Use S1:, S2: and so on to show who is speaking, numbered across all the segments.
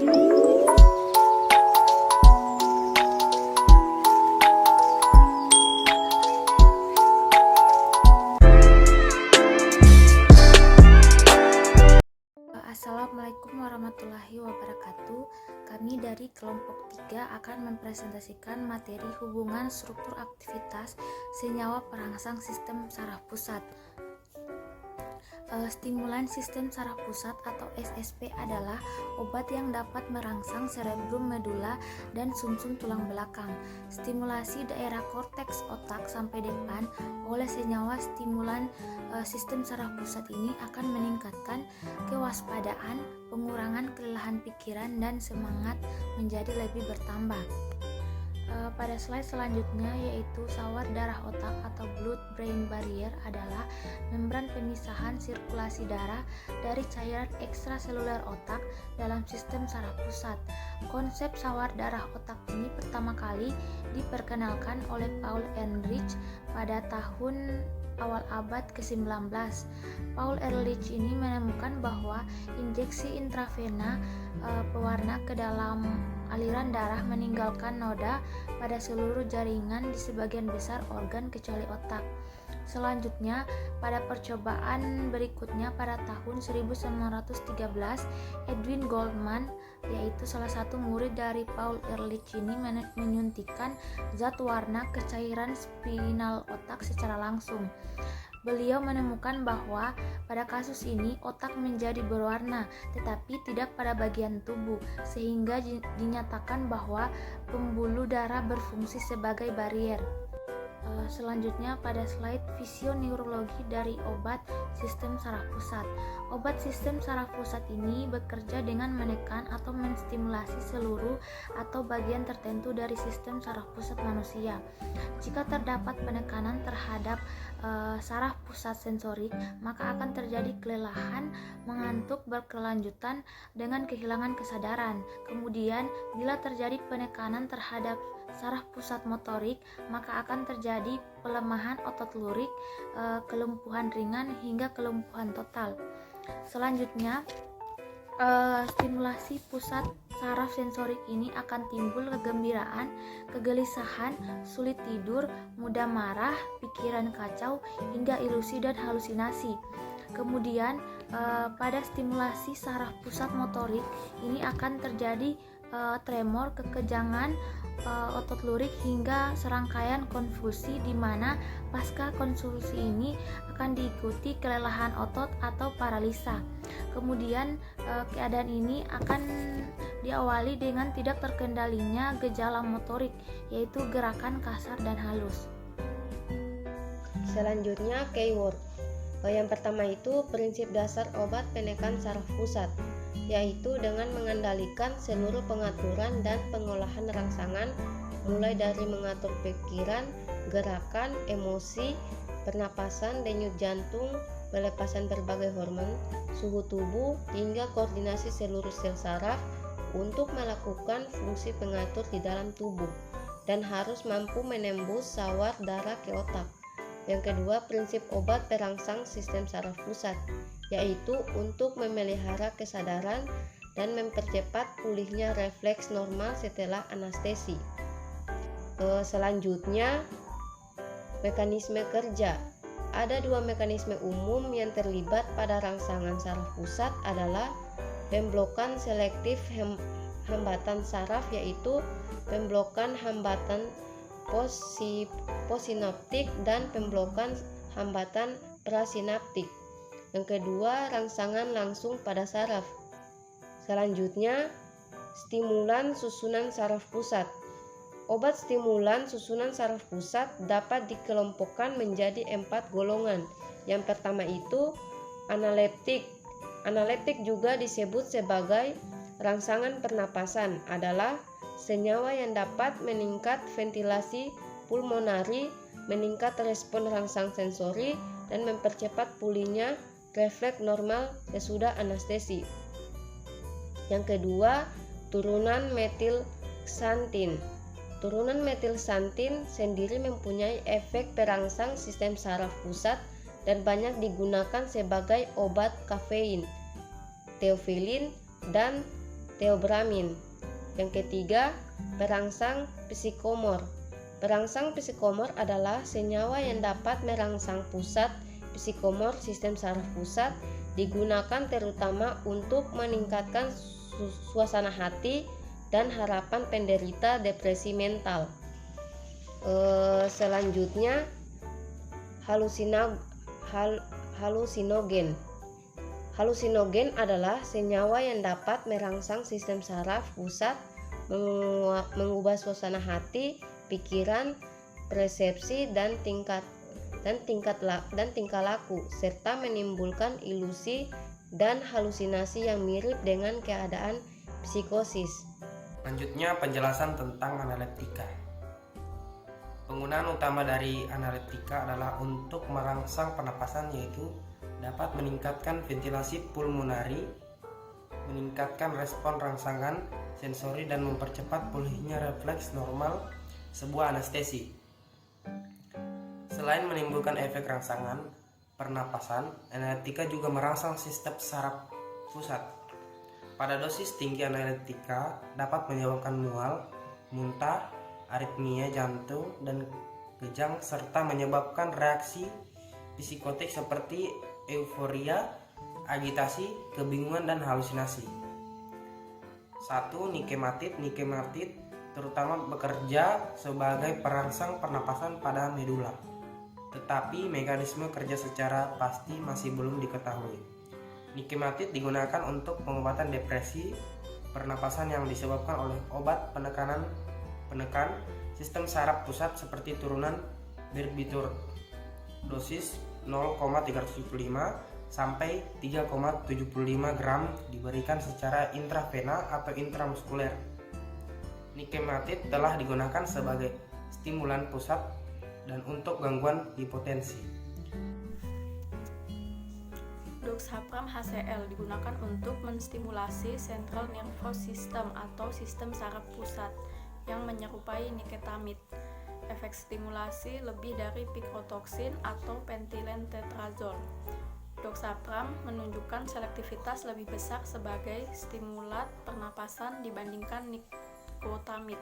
S1: Assalamualaikum warahmatullahi wabarakatuh. Kami dari kelompok 3 akan mempresentasikan materi hubungan struktur aktivitas senyawa perangsang sistem saraf pusat. Stimulan sistem saraf pusat atau SSP adalah obat yang dapat merangsang cerebrum medula dan sumsum tulang belakang. Stimulasi daerah korteks otak sampai depan oleh senyawa stimulan sistem saraf pusat ini akan meningkatkan kewaspadaan, pengurangan kelelahan pikiran, dan semangat menjadi lebih bertambah. Pada slide selanjutnya yaitu sawar darah otak atau blood-brain barrier adalah membran pemisahan sirkulasi darah dari cairan ekstraseluler otak dalam sistem saraf pusat. Konsep sawar darah otak ini pertama kali diperkenalkan oleh Paul Ehrlich pada tahun awal abad ke-19. Paul Ehrlich ini menemukan bahwa injeksi intravena pewarna ke dalam aliran darah meninggalkan noda pada seluruh jaringan di sebagian besar organ kecuali otak. Selanjutnya, pada percobaan berikutnya pada tahun 1913, Edwin Goldman, yaitu salah satu murid dari Paul Ehrlich ini, menyuntikkan zat warna ke cairan spinal otak secara langsung. Beliau menemukan bahwa pada kasus ini otak menjadi berwarna tetapi tidak pada bagian tubuh, sehingga dinyatakan bahwa pembuluh darah berfungsi sebagai barier. Selanjutnya pada slide fisioneurologi dari obat sistem saraf pusat. Obat sistem saraf pusat ini bekerja dengan menekan atau menstimulasi seluruh atau bagian tertentu dari sistem saraf pusat manusia. Jika terdapat penekanan terhadap saraf pusat sensorik, maka akan terjadi kelelahan, mengantuk berkelanjutan dengan kehilangan kesadaran. Kemudian, bila terjadi penekanan terhadap saraf pusat motorik, maka akan terjadi pelemahan otot lurik, kelumpuhan ringan hingga kelumpuhan total. Selanjutnya, stimulasi pusat saraf sensorik ini akan timbul kegembiraan, kegelisahan, sulit tidur, mudah marah, pikiran kacau, hingga ilusi dan halusinasi. Kemudian pada stimulasi saraf pusat motorik ini akan terjadi tremor, kekejangan otot lurik hingga serangkaian konvulsi, di mana pasca konvulsi ini akan diikuti kelelahan otot atau paralisa. Kemudian keadaan ini akan diawali dengan tidak terkendalinya gejala motorik, yaitu gerakan kasar dan halus.
S2: Selanjutnya keyword. Yang pertama itu prinsip dasar obat penekan saraf pusat, yaitu dengan mengendalikan seluruh pengaturan dan pengolahan rangsangan, mulai dari mengatur pikiran, gerakan, emosi, pernapasan, denyut jantung, pelepasan berbagai hormon, suhu tubuh, hingga koordinasi seluruh sel saraf untuk melakukan fungsi pengatur di dalam tubuh, dan harus mampu menembus sawar darah ke otak. Yang kedua, prinsip obat perangsang sistem saraf pusat, yaitu untuk memelihara kesadaran dan mempercepat pulihnya refleks normal setelah anestesi. Selanjutnya, mekanisme kerja. Ada dua mekanisme umum yang terlibat pada rangsangan saraf pusat adalah pemblokan selektif hambatan saraf, yaitu pemblokan hambatan posinaptik dan pemblokan hambatan prasinaptik. Yang kedua, rangsangan langsung pada saraf. Selanjutnya, stimulan susunan saraf pusat. Obat stimulan susunan saraf pusat dapat dikelompokkan menjadi 4 golongan. Yang pertama itu analeptik. Analeptik juga disebut sebagai rangsangan pernapasan, adalah senyawa yang dapat meningkat ventilasi pulmonari, meningkat respon rangsang sensori, dan mempercepat pulihnya refleks normal sesudah anestesi. Yang kedua, turunan metilxantin. Turunan metilxantin sendiri mempunyai efek perangsang sistem saraf pusat dan banyak digunakan sebagai obat kafein, teofilin, dan teobramin. Yang ketiga, perangsang psikomor. Perangsang psikomor adalah senyawa yang dapat merangsang pusat psikomor sistem saraf pusat, digunakan terutama untuk meningkatkan suasana hati dan harapan penderita depresi mental. Selanjutnya, halusinogen. Halusinogen adalah senyawa yang dapat merangsang sistem saraf pusat, mengubah suasana hati, pikiran, persepsi dan tingkah laku, serta menimbulkan ilusi dan halusinasi yang mirip dengan keadaan psikosis.
S3: Selanjutnya, penjelasan tentang analeptika. Penggunaan utama dari analeptika adalah untuk merangsang pernapasan, yaitu dapat meningkatkan ventilasi pulmonari, meningkatkan respon rangsangan sensori dan mempercepat pulihnya refleks normal sebuah anestesi. Selain menimbulkan efek rangsangan pernapasan, analeptika juga merangsang sistem saraf pusat. Pada dosis tinggi analeptika dapat menyebabkan mual, muntah, aritmia jantung dan kejang serta menyebabkan reaksi psikotik seperti euforia, agitasi, kebingungan dan halusinasi. 1. Nikematid. Nikematid terutama bekerja sebagai perangsang pernapasan pada medula, tetapi mekanisme kerja secara pasti masih belum diketahui. Nikematid digunakan untuk pengobatan depresi pernapasan yang disebabkan oleh obat penekan sistem saraf pusat seperti turunan barbitur. Dosis 0,375 sampai 3,75 gram diberikan secara intravena atau intramuskuler. Nikematid telah digunakan sebagai stimulan pusat dan untuk gangguan hipotensi.
S4: Doxapram HCl digunakan untuk menstimulasi central nervous system atau sistem saraf pusat yang menyerupai niketamid. Efek stimulasi lebih dari pikrotoksin atau pentylentetrazol. Doxapram menunjukkan selektivitas lebih besar sebagai stimulat pernapasan dibandingkan nikotamid,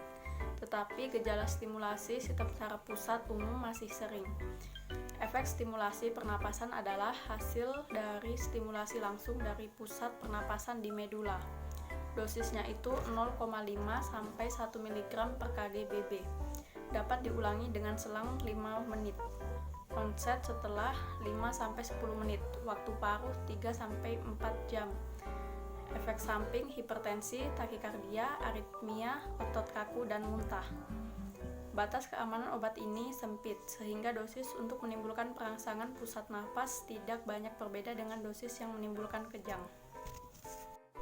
S4: tetapi gejala stimulasi sistem saraf pusat umum masih sering. Efek stimulasi pernapasan adalah hasil dari stimulasi langsung dari pusat pernapasan di medula. Dosisnya itu 0,5 sampai 1 mg per kg/BB. Dapat diulangi dengan selang 5 menit. Onset setelah 5 sampai 10 menit. Waktu paruh 3 sampai 4 jam. Efek samping hipertensi, takikardia, aritmia, otot kaku dan muntah. Batas keamanan obat ini sempit, sehingga dosis untuk menimbulkan perangsangan pusat nafas tidak banyak berbeda dengan dosis yang menimbulkan kejang.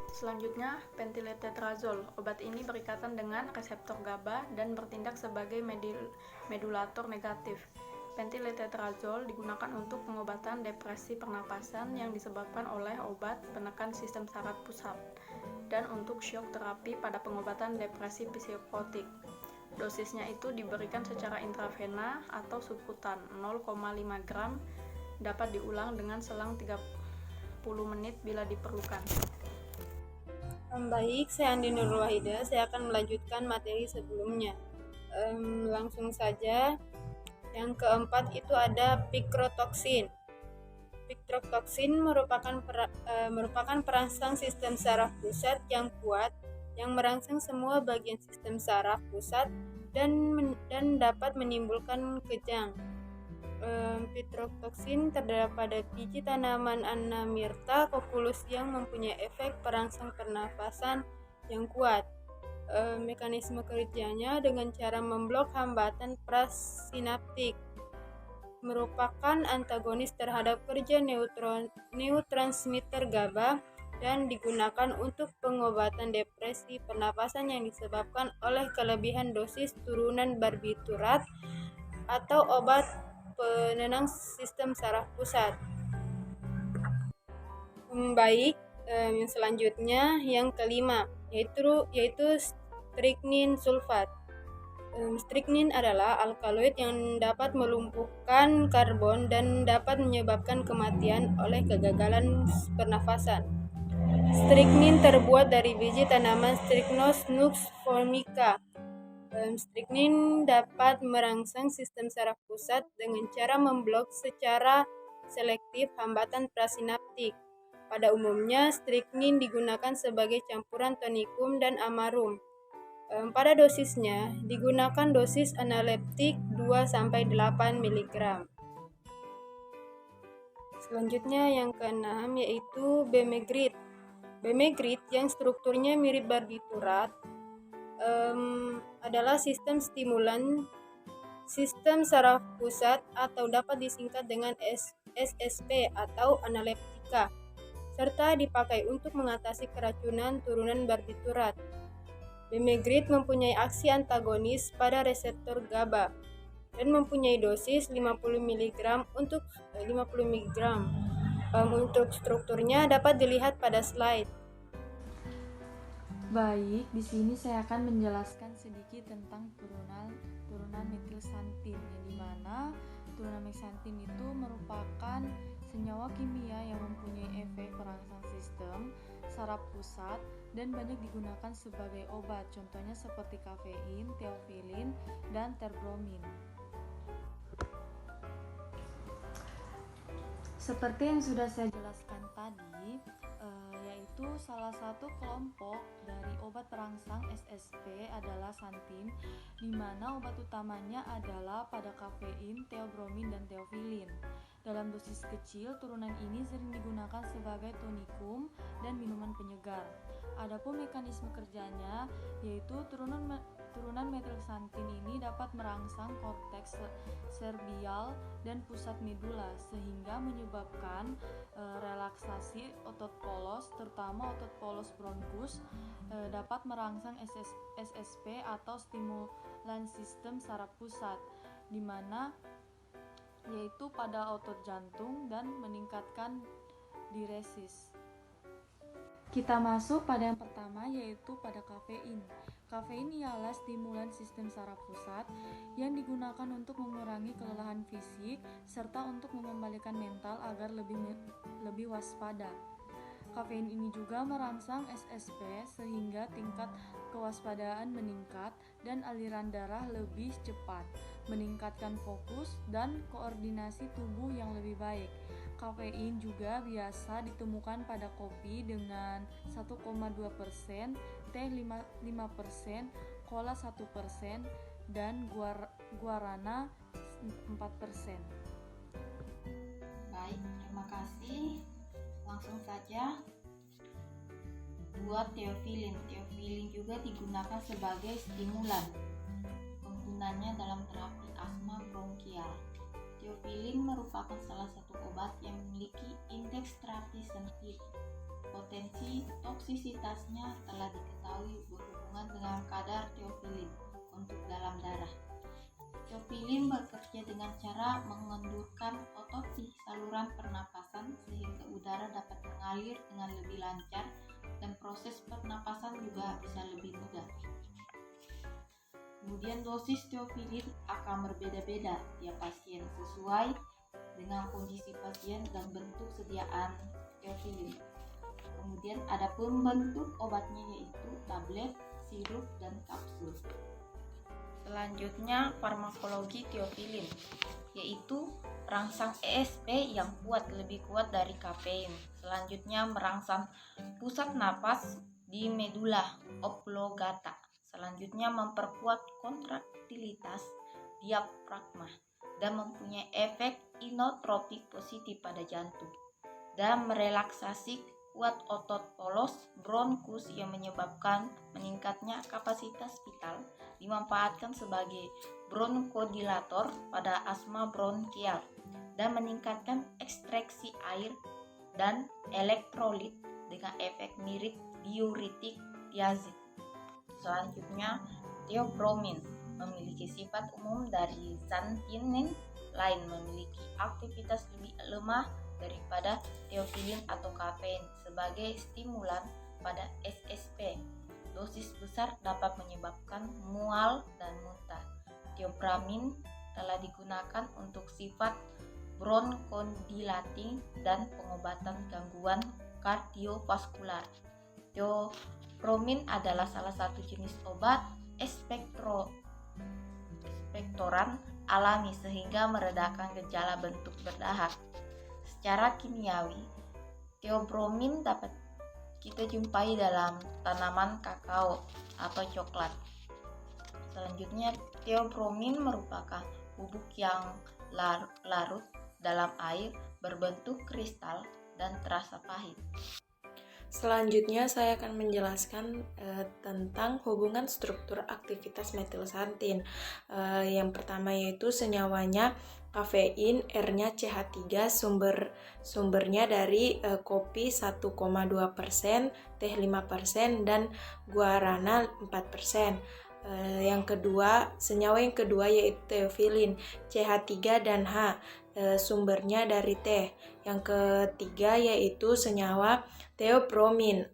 S4: Selanjutnya, pentyletrazol. Obat ini berikatan dengan reseptor GABA dan bertindak sebagai medulator negatif. Pentyletrazol digunakan untuk pengobatan depresi pernapasan yang disebabkan oleh obat penekan sistem saraf pusat dan untuk shock terapi pada pengobatan depresi psikotik. Dosisnya itu diberikan secara intravena atau subkutan 0,5 gram, dapat diulang dengan selang 30 menit bila diperlukan.
S5: Baik, saya Andi Nurul Wahida. Saya akan melanjutkan materi sebelumnya. Langsung saja. Yang keempat itu ada pikrotoksin. Pikrotoksin merupakan perangsang sistem saraf pusat yang kuat yang merangsang semua bagian sistem saraf pusat dan dapat menimbulkan kejang. Pikrotoksin terdapat pada biji tanaman Anamirta coculus yang mempunyai efek perangsang pernafasan yang kuat. Mekanisme kerjanya dengan cara memblok hambatan prasinaptik, merupakan antagonis terhadap kerja neurotransmitter GABA dan digunakan untuk pengobatan depresi pernapasan yang disebabkan oleh kelebihan dosis turunan barbiturat atau obat penenang sistem saraf pusat. Baik, yang selanjutnya yang kelima yaitu strychnine sulfat. Strychnine adalah alkaloid yang dapat melumpuhkan karbon dan dapat menyebabkan kematian oleh kegagalan pernafasan. Strychnine terbuat dari biji tanaman Strychnos nux formica. Strychnine dapat merangsang sistem saraf pusat dengan cara memblok secara selektif hambatan prasinaptik. Pada umumnya, strychnine digunakan sebagai campuran tonikum dan amarum. Pada dosisnya, digunakan dosis analeptik 2-8 mg. Selanjutnya yang keenam yaitu bemegrit. Bemegrit yang strukturnya mirip barbiturat adalah sistem stimulan sistem saraf pusat atau dapat disingkat dengan SSP atau analeptika, serta dipakai untuk mengatasi keracunan turunan barbiturat. Bemegrit mempunyai aksi antagonis pada reseptor GABA dan mempunyai dosis 50 mg untuk 50 mg. Untuk strukturnya dapat dilihat pada slide.
S6: Baik, di sini saya akan menjelaskan sedikit tentang turunan metilxanthin, yang dimana turunan metilxanthin itu merupakan senyawa kimia yang mempunyai efek perangsang sistem saraf pusat dan banyak digunakan sebagai obat, contohnya seperti kafein, theophylline, dan terbromin. Seperti yang sudah saya jelaskan tadi, yaitu salah satu kelompok dari obat perangsang SSP adalah xanthin, di mana obat utamanya adalah pada kafein, theobromin, dan theophylline. Dalam dosis kecil, turunan ini sering digunakan sebagai tonikum dan minuman penyegar. Adapun mekanisme kerjanya, yaitu turunan metilxanthin ini dapat merangsang korteks serbial dan pusat medula sehingga menyebabkan relaksasi otot polos, terutama otot polos bronkus, dapat merangsang SSP atau stimulan sistem saraf pusat, di mana yaitu pada otot jantung dan meningkatkan diuresis. Kita masuk pada yang pertama, yaitu pada kafein. Kafein ialah stimulan sistem saraf pusat yang digunakan untuk mengurangi kelelahan fisik serta untuk mengembalikan mental agar lebih waspada. Kafein ini juga merangsang SSP sehingga tingkat kewaspadaan meningkat dan aliran darah lebih cepat, meningkatkan fokus dan koordinasi tubuh yang lebih baik. Kafein juga biasa ditemukan pada kopi dengan 1,2%, teh 5%, cola 1%, dan guarana 4%.
S7: Baik, terima kasih. Langsung saja buat theophylline. Theophylline juga digunakan sebagai stimulan. Penggunanya dalam terapi asma bronkial. Theophylline merupakan salah satu obat yang memiliki indeks terapi sendiri. Potensi toksisitasnya telah diketahui berhubungan dengan kadar theophylline untuk dalam darah. Theophylline bekerja dengan cara mengendurkan otot di saluran pernapasan sehingga udara dapat mengalir dengan lebih lancar dan proses pernapasan juga bisa lebih mudah. Kemudian dosis theophylline akan berbeda-beda tiap pasien sesuai dengan kondisi pasien dan bentuk sediaan theophylline. Kemudian ada pembentuk obatnya yaitu tablet, sirup, dan kapsul. Selanjutnya farmakologi theophylline, yaitu merangsang ESP yang lebih kuat dari kafein. Selanjutnya merangsang pusat napas di medula oblongata. Selanjutnya memperkuat kontraktilitas diafragma dan mempunyai efek inotropik positif pada jantung dan merelaksasi kuat otot polos bronkus yang menyebabkan meningkatnya kapasitas vital, dimanfaatkan sebagai bronkodilator pada asma bronkial dan meningkatkan ekstraksi air dan elektrolit dengan efek mirip diuretik diazid. Selanjutnya, theobromin memiliki sifat umum dari xanthin lain, memiliki aktivitas lebih lemah daripada theophylline atau kafein sebagai stimulan pada SSP. Dosis besar dapat menyebabkan mual dan muntah. Theobramin telah digunakan untuk sifat bronchodilating dan pengobatan gangguan kardiovaskular. Theobromine adalah salah satu jenis obat ekspektoran alami sehingga meredakan gejala bentuk berdahak. Secara kimiawi, theobromine dapat kita jumpai dalam tanaman kakao atau coklat. Selanjutnya, theobromine merupakan bubuk yang larut dalam air berbentuk kristal dan terasa pahit.
S4: Selanjutnya saya akan menjelaskan tentang hubungan struktur aktivitas metilsantin. Yang pertama yaitu senyawanya kafein, R-nya CH3, sumbernya dari kopi 1,2%, teh 5%, dan guarana 4%. Yang kedua, senyawa yang kedua yaitu teofilin, CH3 dan H, sumbernya dari teh. Yang ketiga yaitu senyawa theobromine,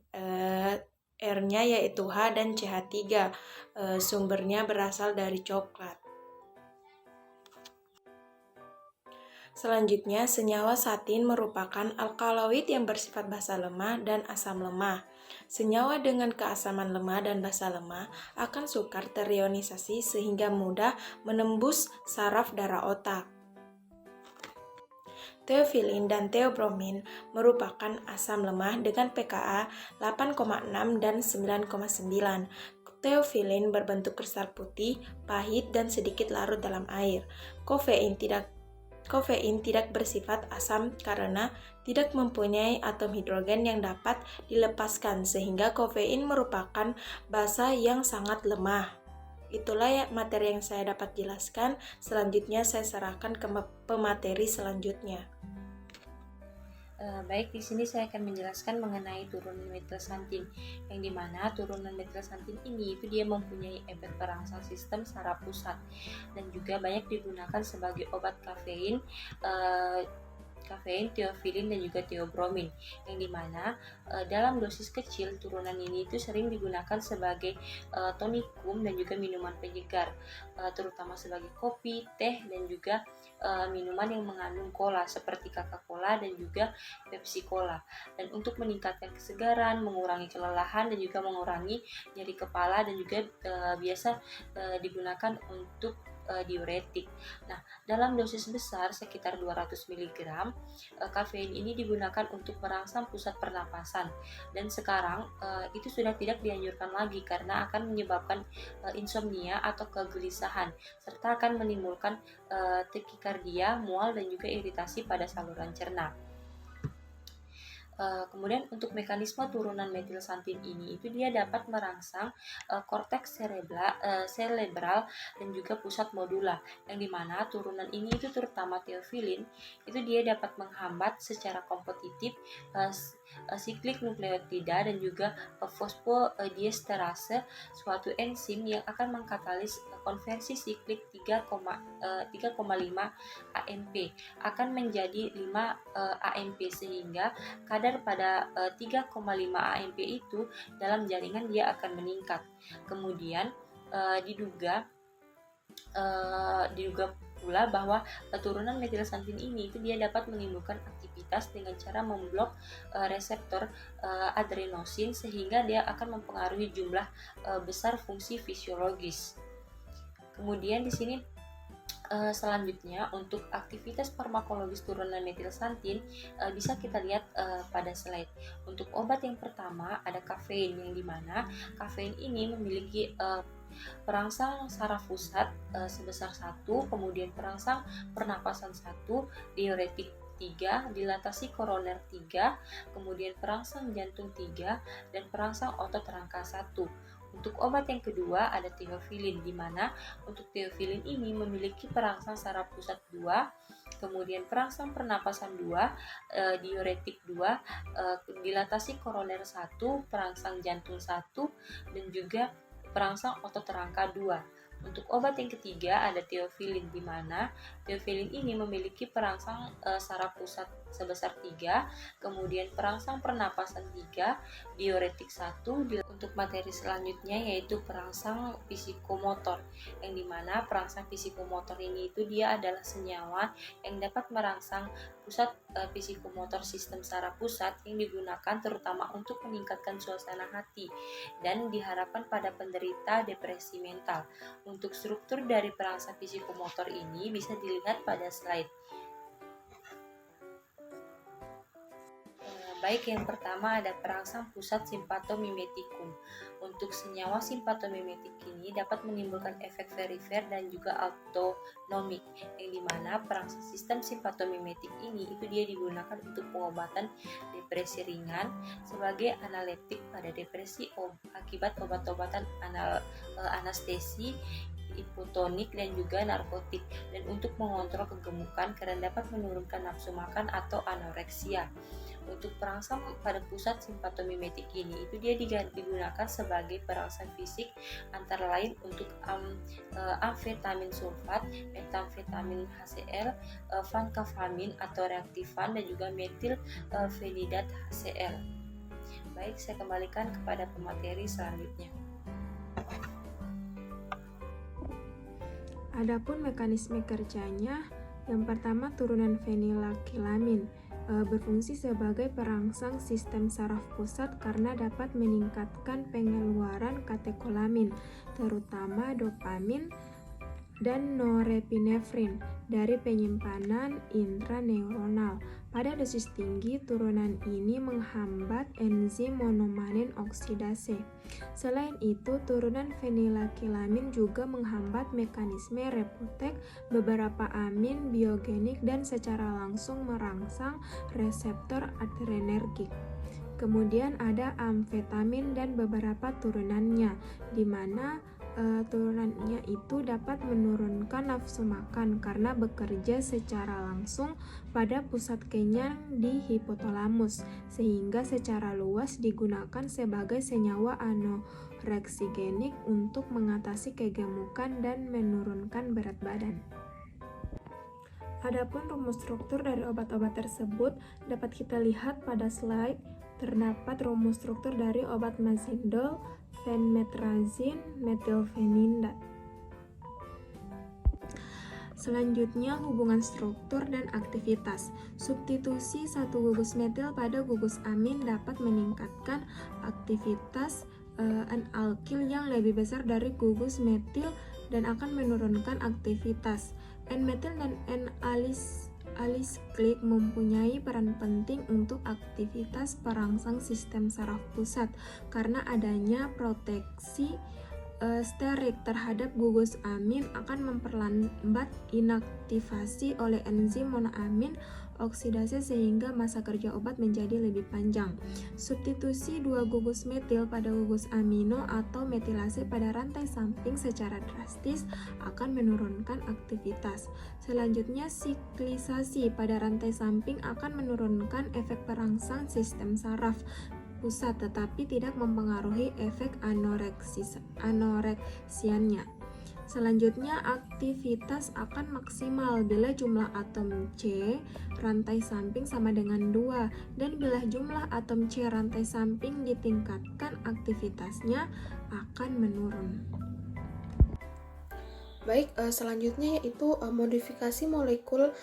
S4: R-nya yaitu H dan CH3, sumbernya berasal dari coklat. Selanjutnya, senyawa satin merupakan alkaloid yang bersifat basa lemah dan asam lemah. Senyawa dengan keasaman lemah dan basa lemah akan sukar terionisasi sehingga mudah menembus saraf darah otak. Teofilin dan theobromine merupakan asam lemah dengan pKa 8,6 dan 9,9. Teofilin berbentuk kristal putih, pahit, dan sedikit larut dalam air. Kofein tidak bersifat asam karena tidak mempunyai atom hidrogen yang dapat dilepaskan, sehingga kofein merupakan basa yang sangat lemah. Itulah materi yang saya dapat jelaskan. Selanjutnya saya serahkan ke pemateri selanjutnya.
S2: Baik, di sini saya akan menjelaskan mengenai turunan metilsantin, yang dimana turunan metilsantin ini itu dia mempunyai efek perangsang sistem saraf pusat dan juga banyak digunakan sebagai obat kafein, teofilin, dan juga theobromine, yang dimana dalam dosis kecil turunan ini itu sering digunakan sebagai tonikum dan juga minuman penyegar, terutama sebagai kopi, teh, dan juga minuman yang mengandung cola seperti Coca-Cola dan juga Pepsi Cola. Dan untuk meningkatkan kesegaran, mengurangi kelelahan, dan juga mengurangi nyeri kepala, dan juga biasa digunakan untuk diuretik. Nah, dalam dosis besar sekitar 200 mg, kafein ini digunakan untuk merangsang pusat pernapasan, dan sekarang itu sudah tidak dianjurkan lagi karena akan menyebabkan insomnia atau kegelisahan, serta akan menimbulkan takikardia, mual, dan juga iritasi pada saluran cerna. Kemudian untuk mekanisme turunan metilsantin ini itu dia dapat merangsang korteks cerebral dan juga pusat modula, yang dimana turunan ini itu terutama teofilin itu dia dapat menghambat secara kompetitif siklik nukleotida dan juga fosfodiesterase, suatu enzim yang akan mengkatalis konversi siklik 3,5 AMP akan menjadi 5 AMP, sehingga kadar pada 3,5 AMP itu dalam jaringan dia akan meningkat. Kemudian diduga pula bahwa turunan metilsantin ini itu dia dapat menimbulkan aktivitas dengan cara memblok reseptor adrenosin, sehingga dia akan mempengaruhi jumlah besar fungsi fisiologis. Kemudian di sini selanjutnya untuk aktivitas farmakologis turunan metilsantin bisa kita lihat pada slide. Untuk obat yang pertama ada kafein, yang dimana kafein ini memiliki perangsang saraf pusat sebesar 1, kemudian perangsang pernapasan 1, diuretik 3, dilatasi koroner 3, kemudian perangsang jantung 3, dan perangsang otot rangka 1. Untuk obat yang kedua ada teofilin, di mana untuk teofilin ini memiliki perangsang saraf pusat 2, kemudian perangsang pernapasan 2, diuretik 2, dilatasi koroner 1, perangsang jantung 1, dan juga perangsang otot rangka 2. Untuk obat yang ketiga ada teofilin, di mana teofilin ini memiliki perangsang saraf pusat sebesar 3, kemudian perangsang pernapasan 3, diuretik 1. Untuk materi selanjutnya yaitu perangsang psikomotor, yang dimana perangsang psikomotor ini itu dia adalah senyawa yang dapat merangsang
S8: pusat psikomotor sistem saraf pusat yang digunakan terutama untuk meningkatkan suasana hati dan diharapkan pada penderita depresi mental. Untuk struktur dari perangsang psikomotor ini bisa dilihat pada slide. Baik, yang pertama ada perangsang pusat simpatomimetikum. Untuk senyawa simpatomimetik ini dapat menimbulkan efek perifer dan juga autonomik, yang dimana perangsang sistem simpatomimetik ini itu dia digunakan untuk pengobatan depresi ringan sebagai analgetik pada depresi akibat obat-obatan anestesi, hipotonik dan juga narkotik, dan untuk mengontrol kegemukan karena dapat menurunkan nafsu makan atau anoreksia. Untuk perangsang pada pusat simpatomimetik ini itu dia digunakan sebagai perangsang fisik antara lain untuk amfetamin sulfat, metamfetamin HCl, vancomycin atau reaktifan, dan juga metil fenidat HCl. Baik, saya kembalikan kepada pemateri selanjutnya.
S9: Adapun mekanisme kerjanya, yang pertama turunan fenilakilamin berfungsi sebagai perangsang sistem saraf pusat karena dapat meningkatkan pengeluaran katekolamin, terutama dopamin dan norepinefrin dari penyimpanan intraneuronal. Pada dosis tinggi, turunan ini menghambat enzim monomanin oksidase. Selain itu, turunan fenilakilamin juga menghambat mekanisme reuptake beberapa amin biogenik dan secara langsung merangsang reseptor adrenergik. Kemudian ada amfetamin dan beberapa turunannya, di mana turunannya itu dapat menurunkan nafsu makan karena bekerja secara langsung pada pusat kenyang di hipotalamus, sehingga secara luas digunakan sebagai senyawa anoreksigenik untuk mengatasi kegemukan dan menurunkan berat badan. Adapun rumus struktur dari obat-obat tersebut dapat kita lihat pada slide. Terdapat rumus struktur dari obat mazindol, fenmetrazin, metilfenidat. Selanjutnya, hubungan struktur dan aktivitas. Substitusi satu gugus metil pada gugus amin dapat meningkatkan aktivitas N-alkil yang lebih besar dari gugus metil dan akan menurunkan aktivitas N-metil dan N-alisklik mempunyai peran penting untuk aktivitas perangsang sistem saraf pusat karena adanya proteksi sterik terhadap gugus amin akan memperlambat inaktivasi oleh enzim monoamin oksidase sehingga masa kerja obat menjadi lebih panjang. Substitusi dua gugus metil pada gugus amino atau metilase pada rantai samping secara drastis akan menurunkan aktivitas. Selanjutnya, siklisasi pada rantai samping akan menurunkan efek perangsang sistem saraf pusat tetapi tidak mempengaruhi efek anoreksiannya. Selanjutnya, aktivitas akan maksimal bila jumlah atom C rantai samping sama dengan 2 dan bila jumlah atom C rantai samping ditingkatkan, aktivitasnya akan menurun.
S1: Baik, selanjutnya yaitu modifikasi molekul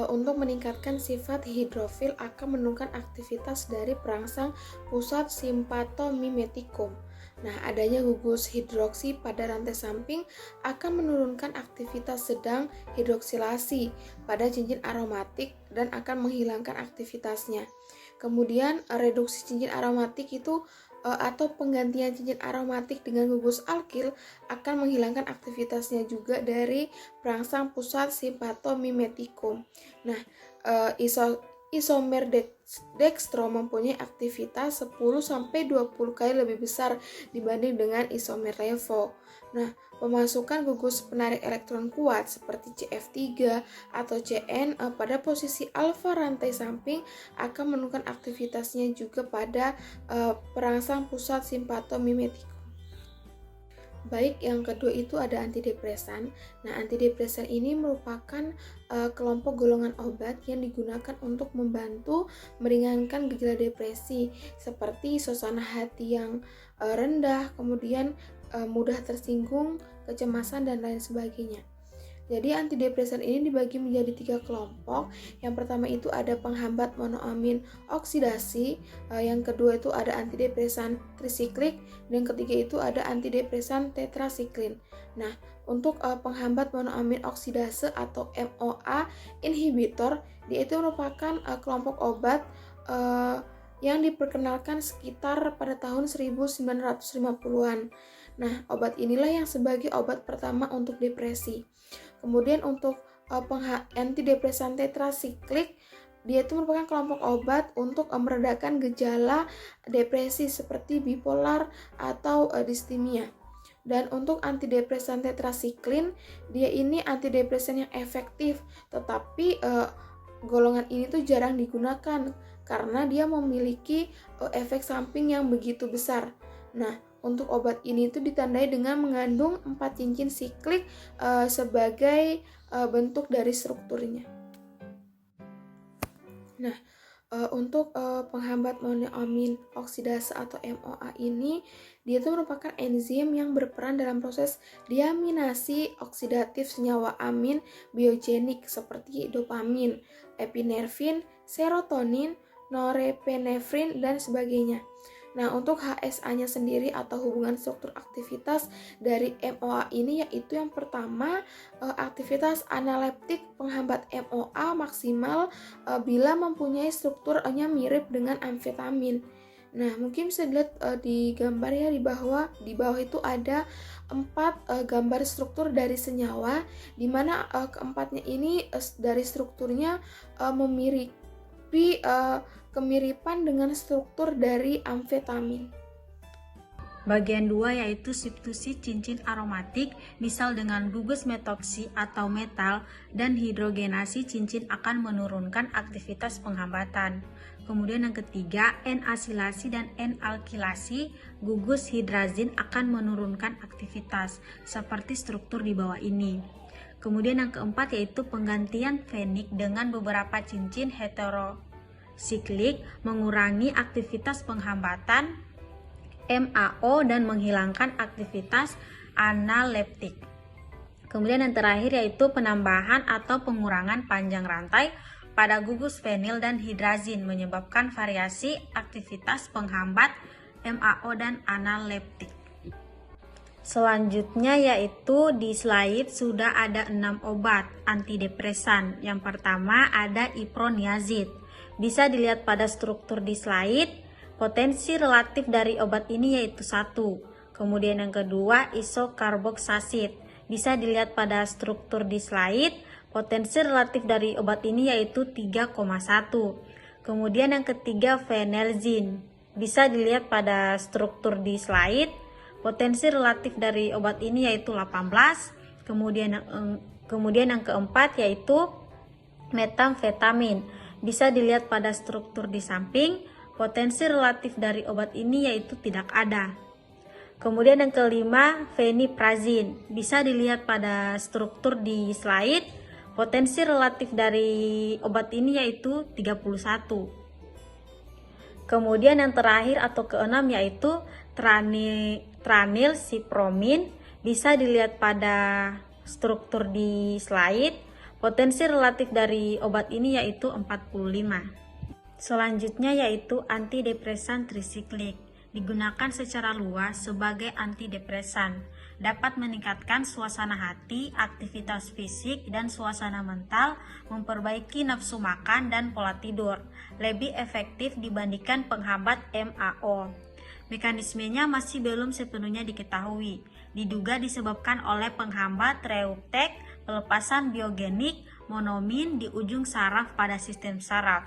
S1: untuk meningkatkan sifat hidrofil akan menurunkan aktivitas dari perangsang pusat simpatomimetikum. Nah, adanya gugus hidroksi pada rantai samping akan menurunkan aktivitas sedang hidroksilasi pada cincin aromatik dan akan menghilangkan aktivitasnya. Kemudian, reduksi cincin aromatik itu atau penggantian cincin aromatik dengan gugus alkil akan menghilangkan aktivitasnya juga dari perangsang pusat simpatomimetikum. Nah, isomer dextro mempunyai aktivitas 10-20 kali lebih besar dibanding dengan isomer levo. Nah, pemasukan gugus penarik elektron kuat seperti CF3 atau CN pada posisi alfa rantai samping akan menurunkan aktivitasnya juga pada perangsang pusat simpatomimetikum. Baik, yang kedua itu ada antidepresan. Nah, antidepresan ini merupakan kelompok golongan obat yang digunakan untuk membantu meringankan gejala depresi seperti suasana hati yang rendah, kemudian mudah tersinggung, kecemasan, dan lain sebagainya.
S9: Jadi antidepresan ini dibagi menjadi 3 kelompok. Yang pertama itu ada penghambat monoamin oksidasi, yang kedua itu ada antidepresan trisiklik, dan yang ketiga itu ada antidepresan tetrasiklin. Nah, untuk penghambat monoamin oksidase atau MOA inhibitor, dia itu merupakan kelompok obat yang diperkenalkan sekitar pada tahun 1950-an. Nah, obat inilah yang sebagai obat pertama untuk depresi. Kemudian untuk antidepresan tetrasiklik, dia itu merupakan kelompok obat untuk meredakan gejala depresi seperti bipolar atau distimia. Dan untuk antidepresan tetrasiklin, dia ini antidepresan yang efektif, tetapi golongan ini tuh jarang digunakan karena dia memiliki efek samping yang begitu besar. Nah, untuk obat ini itu ditandai dengan mengandung 4 cincin siklik sebagai bentuk dari strukturnya. Nah, untuk penghambat monoamin oksidase atau MOA ini, dia itu merupakan enzim yang berperan dalam proses diaminasi oksidatif senyawa amin biogenik seperti dopamin, epinefrin, serotonin, norepinefrin, dan sebagainya. Nah, untuk HSA-nya sendiri atau hubungan struktur aktivitas dari MOA ini yaitu yang pertama, aktivitas analeptik penghambat MOA maksimal bila mempunyai strukturnya mirip dengan amfetamin. Nah, mungkin bisa dilihat di gambar ya di bawah itu ada 4 gambar struktur dari senyawa, di mana keempatnya ini dari strukturnya memiliki kemiripan dengan struktur dari amfetamin.
S10: Bagian 2 yaitu substitusi cincin aromatik, misal dengan gugus metoksi atau metal, dan hidrogenasi cincin akan menurunkan aktivitas penghambatan. Kemudian yang ketiga, N-asilasi dan N-alkilasi gugus hidrazin akan menurunkan aktivitas, seperti struktur di bawah ini. Kemudian yang keempat yaitu penggantian fenik dengan beberapa cincin heterosiklik mengurangi aktivitas penghambatan MAO dan menghilangkan aktivitas analeptik. Kemudian yang terakhir yaitu penambahan atau pengurangan panjang rantai pada gugus fenil dan hidrazin menyebabkan variasi aktivitas penghambat MAO dan analeptik. Selanjutnya yaitu di slide sudah ada 6 obat antidepresan. Yang pertama ada iproniazid. Bisa dilihat pada struktur di slide. Potensi relatif dari obat ini yaitu 1. Kemudian yang kedua isokarboksasid. Bisa dilihat pada struktur di slide. Potensi relatif dari obat ini yaitu 3,1. Kemudian yang ketiga fenelzin. Bisa dilihat pada struktur di slide. Potensi relatif dari obat ini yaitu 18. Kemudian yang keempat yaitu metamfetamin. Bisa dilihat pada struktur di samping. Potensi relatif dari obat ini yaitu tidak ada. Kemudian yang kelima, feniprazin. Bisa dilihat pada struktur di slide. Potensi relatif dari obat ini yaitu 31. Kemudian yang terakhir atau keenam yaitu tranilsipromin. Bisa dilihat pada struktur di slide. Potensi relatif dari obat ini yaitu 45. Selanjutnya yaitu antidepresan trisiklik. Digunakan secara luas sebagai antidepresan. Dapat meningkatkan suasana hati, aktivitas fisik, dan suasana mental, memperbaiki nafsu makan dan pola tidur. Lebih efektif dibandingkan penghambat MAO. Mekanismenya masih belum sepenuhnya diketahui. Diduga disebabkan oleh penghambat reuptake, pelepasan biogenik, monomin di ujung saraf pada sistem saraf.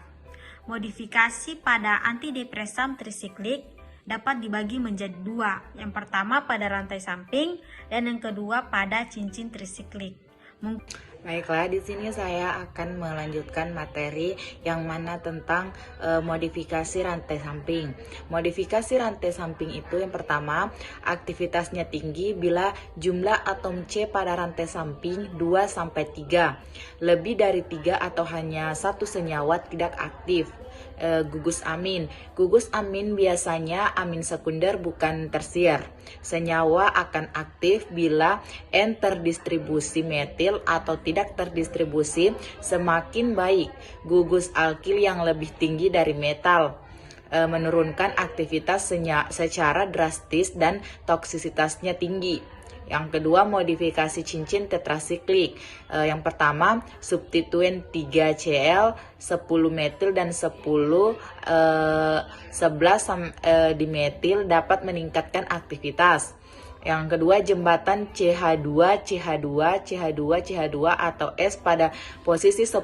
S10: Modifikasi pada antidepresan trisiklik dapat dibagi menjadi 2. Yang pertama pada rantai samping dan yang kedua pada cincin trisiklik.
S11: Baiklah, di sini saya akan melanjutkan materi yang mana tentang modifikasi rantai samping. Modifikasi rantai samping itu yang pertama, aktivitasnya tinggi bila jumlah atom C pada rantai samping 2-3. Lebih dari 3 atau hanya 1 senyawa tidak aktif. gugus amin. Gugus amin biasanya amin sekunder bukan tersier. Senyawa akan aktif bila N terdistribusi metil atau tidak terdistribusi semakin baik. Gugus alkil yang lebih tinggi dari metal menurunkan aktivitas secara drastis dan toksisitasnya tinggi. Yang kedua, modifikasi cincin tetrasiklik. Yang pertama, substituen 3Cl, 10 metil dan 11 dimetil dapat meningkatkan aktivitas. Yang kedua, jembatan CH2, CH2, CH2, CH2 atau S pada posisi 10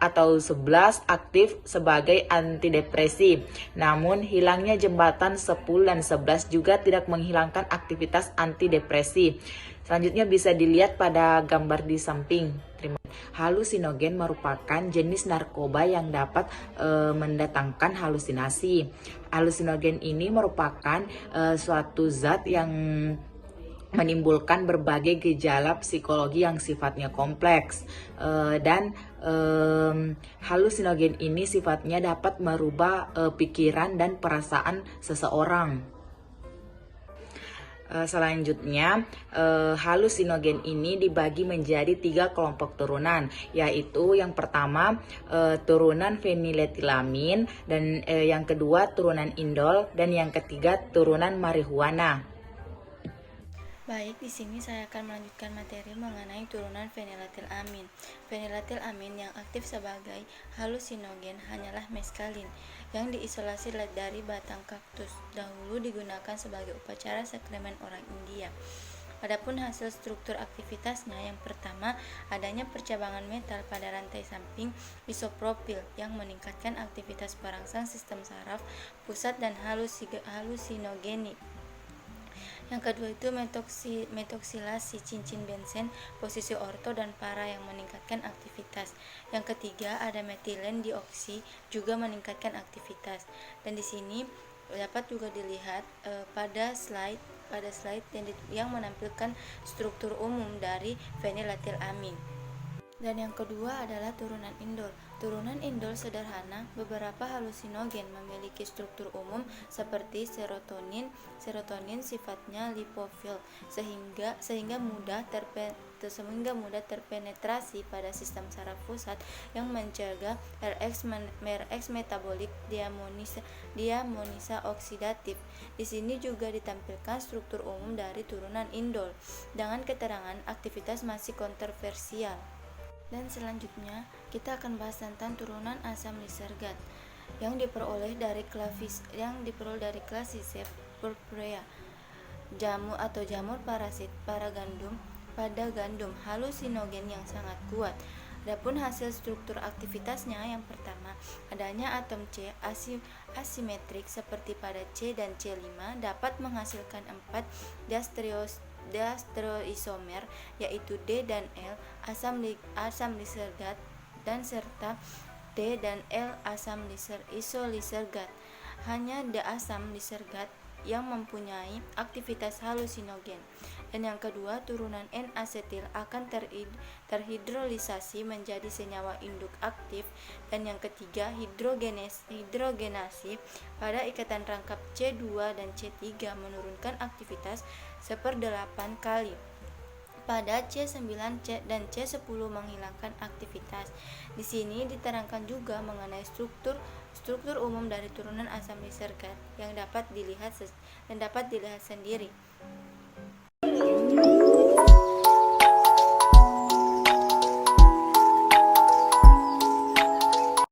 S11: atau 11 aktif sebagai antidepresi. Namun hilangnya jembatan 10 dan 11 juga tidak menghilangkan aktivitas antidepresi. Selanjutnya bisa dilihat pada gambar di samping. Halusinogen merupakan jenis narkoba yang dapat mendatangkan halusinasi. Halusinogen ini merupakan suatu zat yang menimbulkan berbagai gejala psikologi yang sifatnya kompleks dan halusinogen ini sifatnya dapat merubah pikiran dan perasaan seseorang. Selanjutnya, halusinogen ini dibagi menjadi 3 kelompok turunan, yaitu yang pertama turunan feniletilamin, dan yang kedua turunan indol, dan yang ketiga turunan marihuana.
S1: Baik, di sini saya akan melanjutkan materi mengenai turunan feniletilamin. Feniletilamin yang aktif sebagai halusinogen hanyalah meskalin yang diisolasi dari batang kaktus. Dahulu digunakan sebagai upacara sakramen orang India. Adapun hasil struktur aktivitasnya, yang pertama adanya percabangan metal pada rantai samping isopropil yang meningkatkan aktivitas perangsang sistem saraf pusat dan halusinogenik. Yang kedua itu metoksilasi cincin benzen posisi orto dan para yang meningkatkan aktivitas. Yang ketiga ada metilen dioksi juga meningkatkan aktivitas. Dan di sini dapat juga dilihat pada slide yang menampilkan struktur umum dari feniletilamin. Dan yang kedua adalah turunan indol. Turunan indol sederhana, beberapa halusinogen memiliki struktur umum seperti serotonin. Serotonin sifatnya lipofil sehingga mudah terpenetrasi pada sistem saraf pusat yang mencegah RX metabolik diamonisa oksidatif. Di sini juga ditampilkan struktur umum dari turunan indol dengan keterangan aktivitas masih kontroversial. Dan selanjutnya kita akan bahas tentang turunan asam lisergat yang diperoleh dari Claviceps purpurea, jamur parasit pada gandum halusinogen yang sangat kuat. Adapun hasil struktur aktivitasnya, yang pertama adanya atom C asimetrik seperti pada C dan C5 dapat menghasilkan 4 diastereoisomer yaitu D dan L asam lisergat dan serta D dan L asam isolisergat. Hanya D asam lisergat yang mempunyai aktivitas halusinogen. Dan yang kedua, turunan N-asetil akan terhidrolisasi menjadi senyawa induk aktif. Dan yang ketiga, hidrogenasi pada ikatan rangkap C2 dan C3 menurunkan aktivitas 1/8 kali. Pada C9 dan C10 menghilangkan aktivitas. Di sini diterangkan juga mengenai struktur umum dari turunan asam lisergat yang dapat dilihat sendiri.